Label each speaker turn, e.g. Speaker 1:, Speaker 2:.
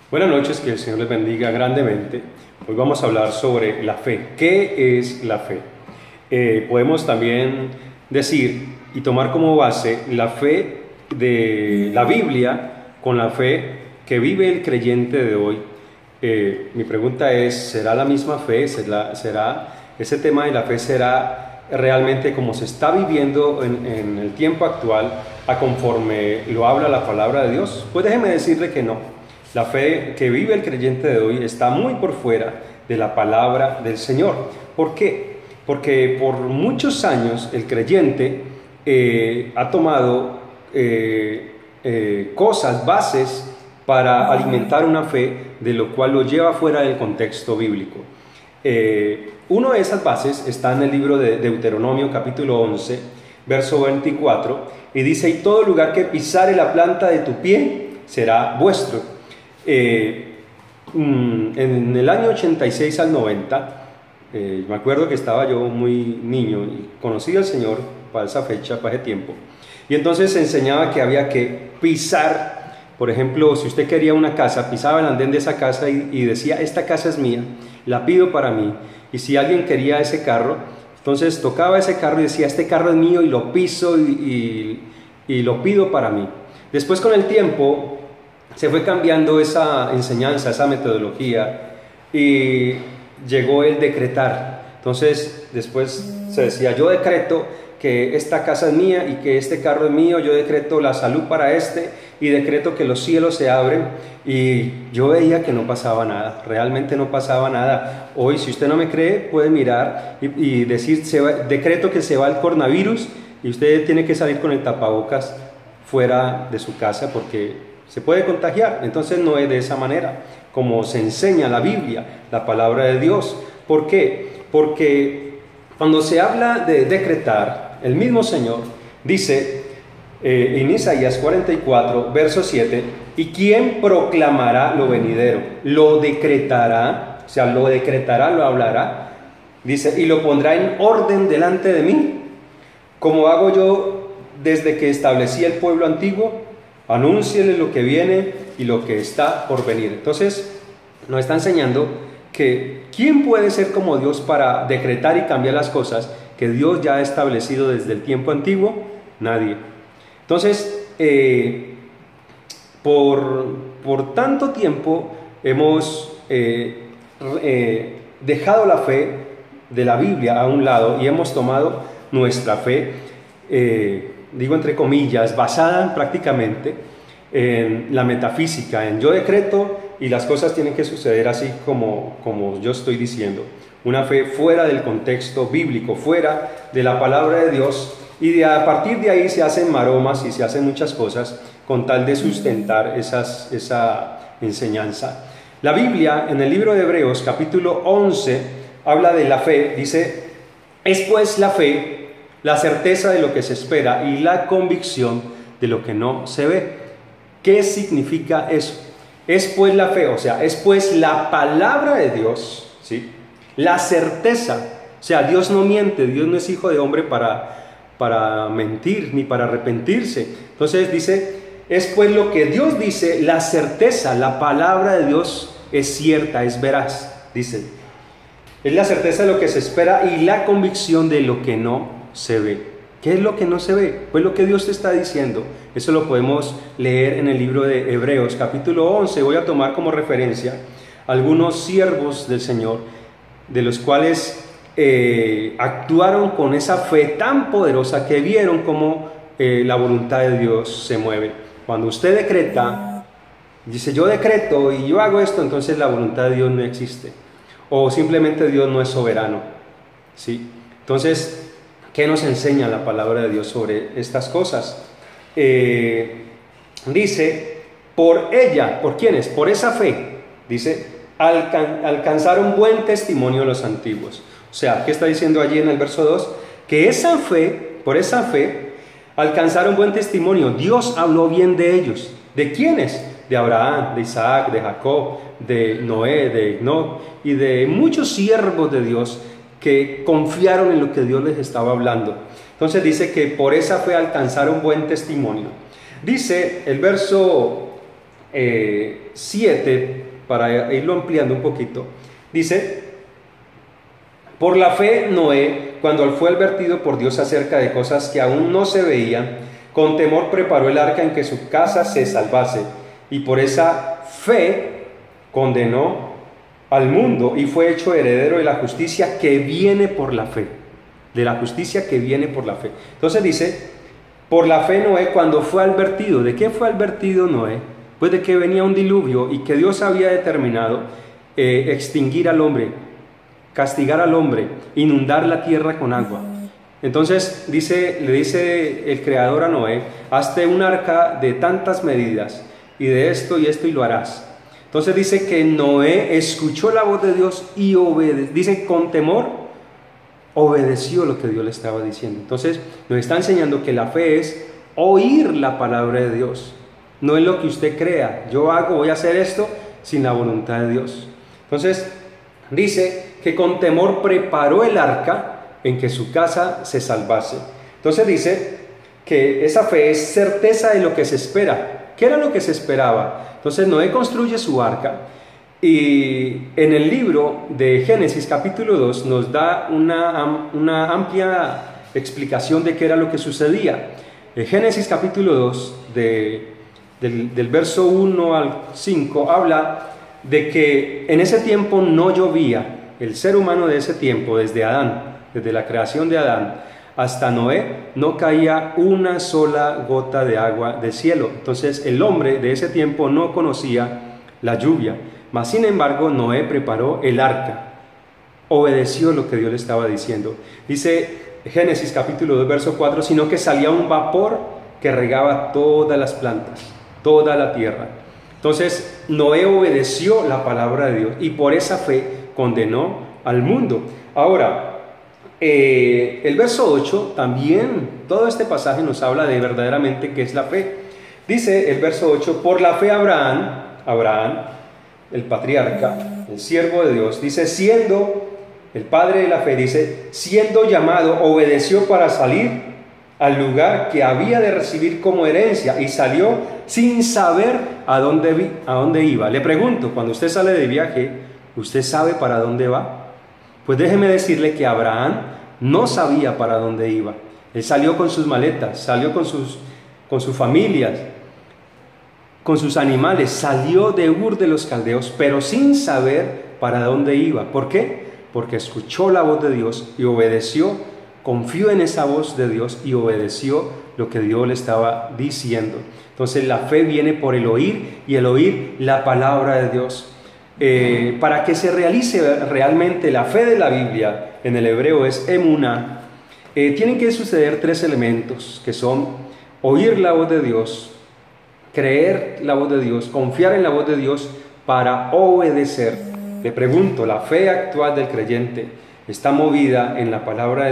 Speaker 1: Buenas noches, que el Señor les bendiga grandemente. Hoy vamos a hablar sobre la fe. ¿Qué es la fe? Podemos también decir y tomar como base la fe de la Biblia con la fe que vive el creyente de hoy. Mi pregunta es, ¿será la misma fe? ¿Será ese tema de la fe será realmente como se está viviendo en el tiempo actual, a conforme lo habla la palabra de Dios? Pues déjeme decirle que no. La fe que vive el creyente de hoy está muy por fuera de la palabra del Señor. ¿Por qué? Porque por muchos años el creyente ha tomado bases para alimentar una fe, de lo cual lo lleva fuera del contexto bíblico. Una de esas bases está en el libro de Deuteronomio capítulo 11, verso 24, y dice: y todo lugar que pisare la planta de tu pie será vuestro. En el año 86 al 90, me acuerdo que estaba yo muy niño y conocí al Señor para esa fecha, para ese tiempo, y entonces se enseñaba que había que pisar. Por ejemplo, si usted quería una casa, pisaba el andén de esa casa y decía: esta casa es mía, la pido para mí. Y si alguien quería ese carro, entonces tocaba ese carro y decía: este carro es mío y lo piso y lo pido para mí. Después, con el tiempo, se fue cambiando esa enseñanza, esa metodología, y llegó el decretar. Entonces después se decía: yo decreto que esta casa es mía y que este carro es mío, yo decreto la salud para y decreto que los cielos se abren. Y yo veía que no pasaba nada, realmente no pasaba nada. Hoy, si usted no me cree, puede mirar y decir: decreto que se va el coronavirus, y usted tiene que salir con el tapabocas fuera de su casa porque se puede contagiar. Entonces no es de esa manera como se enseña la Biblia, la palabra de Dios. ¿Por qué? Porque cuando se habla de decretar, el mismo Señor dice en Isaías 44, verso 7: ¿y quién proclamará lo venidero? Lo decretará, o sea, lo decretará, lo hablará. Dice: y lo pondrá en orden delante de mí, como hago yo desde que establecí el pueblo antiguo. Anúnciele lo que viene y lo que está por venir. Entonces nos está enseñando que ¿quién puede ser como Dios para decretar y cambiar las cosas que Dios ya ha establecido desde el tiempo antiguo? Nadie. Entonces, por tanto tiempo hemos dejado la fe de la Biblia a un lado y hemos tomado nuestra fe, digo entre comillas, basada prácticamente en la metafísica, en yo decreto y las cosas tienen que suceder así como yo estoy diciendo. Una fe fuera del contexto bíblico, fuera de la palabra de Dios, y a partir de ahí se hacen maromas y se hacen muchas cosas con tal de sustentar esa enseñanza. La Biblia, en el libro de Hebreos capítulo 11, habla de la fe. Dice: es pues la fe la certeza de lo que se espera y la convicción de lo que no se ve. ¿Qué significa eso? Es pues la fe, o sea, es pues la palabra de Dios, ¿sí? La certeza, o sea, Dios no miente, Dios no es hijo de hombre para mentir ni para arrepentirse. Entonces dice: es pues lo que Dios dice, la certeza, la palabra de Dios es cierta, es veraz, dice. Es la certeza de lo que se espera y la convicción de lo que no se ve. ¿Qué es lo que no se ve? Pues lo que Dios te está diciendo. Eso lo podemos leer en el libro de Hebreos capítulo 11. Voy a tomar como referencia algunos siervos del Señor, de los cuales actuaron con esa fe tan poderosa que vieron cómo la voluntad de Dios se mueve. Cuando usted decreta, dice: yo decreto y yo hago esto, entonces la voluntad de Dios no existe, o simplemente Dios no es soberano, ¿sí? Entonces, ¿qué nos enseña la palabra de Dios sobre estas cosas? Dice: por ella, ¿por quiénes? Por esa fe, dice, alcanzaron buen testimonio los antiguos. O sea, ¿qué está diciendo allí en el verso 2? Que esa fe, por esa fe, alcanzaron buen testimonio. Dios habló bien de ellos. ¿De quiénes? De Abraham, de Isaac, de Jacob, de Noé, de Enoc y de muchos siervos de Dios que confiaron en lo que Dios les estaba hablando. Entonces dice que por esa fe alcanzaron buen testimonio. Dice el verso 7, para irlo ampliando un poquito, dice: por la fe Noé, cuando fue advertido por Dios acerca de cosas que aún no se veían, con temor preparó el arca en que su casa se salvase, y por esa fe condenó al mundo y fue hecho heredero de la justicia que viene por la fe, de la justicia que viene por la fe. Entonces dice, por la fe Noé, cuando fue advertido. ¿De qué fue advertido Noé? Pues de que venía un diluvio y que Dios había determinado extinguir al hombre, castigar al hombre, inundar la tierra con agua. Entonces le dice el Creador a Noé: hazte un arca de tantas medidas, y de esto y esto, y lo harás. Entonces dice que Noé escuchó la voz de Dios y obedeció. Dice, con temor obedeció lo que Dios le estaba diciendo. Entonces nos está enseñando que la fe es oír la palabra de Dios. No es lo que usted crea. Voy a hacer esto sin la voluntad de Dios. Entonces dice que con temor preparó el arca en que su casa se salvase. Entonces dice que esa fe es certeza de lo que se espera. ¿Qué era lo que se esperaba? Entonces Noé construye su arca, y en el libro de Génesis capítulo 2 nos da una amplia explicación de qué era lo que sucedía. En Génesis capítulo 2 del verso 1 al 5 habla de que en ese tiempo no llovía. El ser humano de ese tiempo, desde Adán, desde la creación de Adán hasta Noé, no caía una sola gota de agua del cielo. Entonces el hombre de ese tiempo no conocía la lluvia. Mas sin embargo Noé preparó el arca, obedeció lo que Dios le estaba diciendo. Dice Génesis capítulo 2 verso 4: sino que salía un vapor que regaba todas las plantas, toda la tierra. Entonces Noé obedeció la palabra de Dios y por esa fe condenó al mundo. Ahora, el verso 8 también, todo este pasaje nos habla de verdaderamente qué es la fe. Dice el verso 8: por la fe Abraham, el patriarca, el siervo de Dios, dice, siendo el padre de la fe, dice, siendo llamado, obedeció para salir al lugar que había de recibir como herencia, y salió sin saber a dónde iba. Le pregunto, cuando usted sale de viaje, ¿usted sabe para dónde va? Pues déjeme decirle que Abraham no sabía para dónde iba. Él salió con sus maletas, salió con sus familias, con sus animales, salió de Ur de los Caldeos, pero sin saber para dónde iba. ¿Por qué? Porque escuchó la voz de Dios y obedeció, confió en esa voz de Dios y obedeció lo que Dios le estaba diciendo. Entonces la fe viene por el oír, y el oír la palabra de Dios. Para que se realice realmente la fe de la Biblia, en el hebreo es emuná, tienen que suceder 3 elementos, que son oír la voz de Dios, creer la voz de Dios, confiar en la voz de Dios para obedecer. Le pregunto, ¿la fe actual del creyente está movida en la palabra de Dios?